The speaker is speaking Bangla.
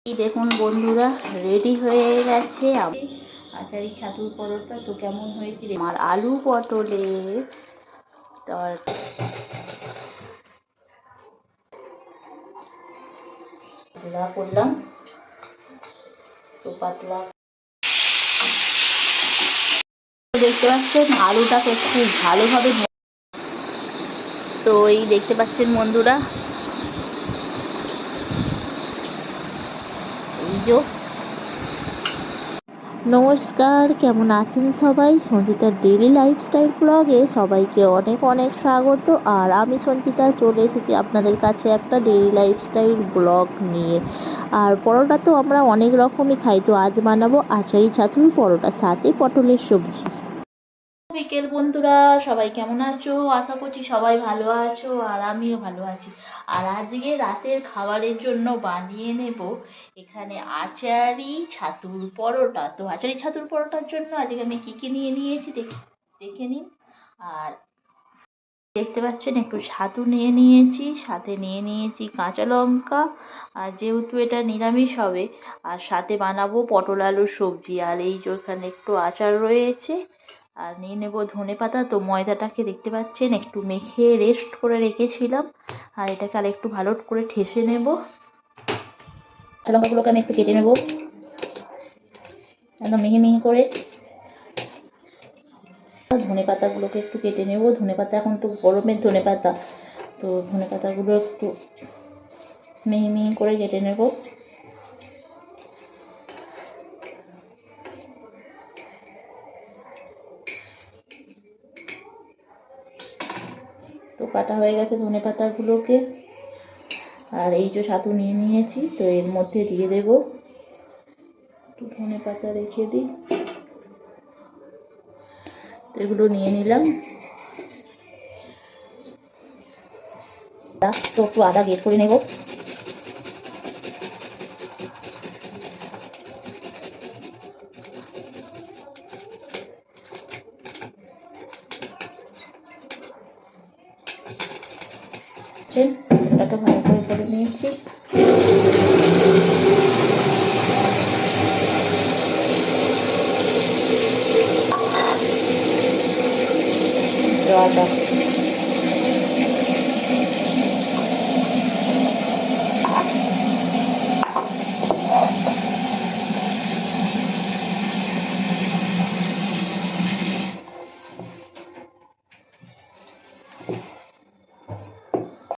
এই দেখুন বন্ধুরা, রেডি হয়ে গেছে আচারি ছাতুর পরোটা। তো কেমন হয়েছে আমার আলু পটলের পাতলা করলাম, তো পাতলা দেখতে পাচ্ছেন আলুটাকে খুব ভালোভাবে, তো এই দেখতে পাচ্ছেন বন্ধুরা, এই যে নমস্কার, কেমন আছেন সবাই? সঞ্চিতার ডেইলি লাইফস্টাইল ব্লগে সবাইকে অনেক অনেক স্বাগত। আর আমি সঞ্চিতা চলে এসেছি আপনাদের কাছে একটা ডেইলি লাইফস্টাইল ব্লগ নিয়ে। আর পরোটা তো আমরা অনেক রকমই খাই, তো আজ বানাবো আচারি ছাতুর পরোটা, সাথে পটলের সবজি। বিকেল বন্ধুরা, সবাই কেমন আছো? আশা করছি সবাই ভালো আছো, আর আমিও ভালো আছি। আর আজকে রাতের খাবারের জন্য বানিয়ে নেব এখানে আচারি ছাতুর পরোটা। তো আচারি ছাতুর পরোটার জন্য আজকে আমি কি কি নিয়ে নিয়েছি দেখে নিন। আর দেখতে পাচ্ছেন একটু ছাতু নিয়ে নিয়েছি, সাথে নিয়ে নিয়েছি কাঁচা লঙ্কা, আর যেহেতু এটা নিরামিষ হবে, আর সাথে বানাবো পটল আলুর সবজি। আর এই যে ওখানে একটু আচার রয়েছে, আর নিয়ে নেবো ধনেপাতা। তো ময়দাটাকে দেখতে পাচ্ছেন একটু মেখে রেস্ট করে রেখেছিলাম, আর এটাকে আর একটু ভালো করে ঠেসে নেব। লঙ্কাগুলোকে আমি একটু কেটে নেব একদম মিহি মিহি করে। ধনেপাতাগুলোকে একটু কেটে নেব। ধনেপাতা এখন তো গরমের ধনেপাতা, তো ধনেপাতাগুলো একটু মিহি মিহি করে কেটে নেব। তো কাটা হয়ে গেছে ধনেপাতাগুলোকে। আর এই যে ছাতু নিয়ে নিয়েছি, তো এর মধ্যে দিয়ে দেব। একটু ধনেপাতা রেখে দিই, তো এগুলো নিয়ে নিলাম। তো একটু আদা গ্রেট করে নেব। এটাকে ভালো করে নিয়েছি। আদা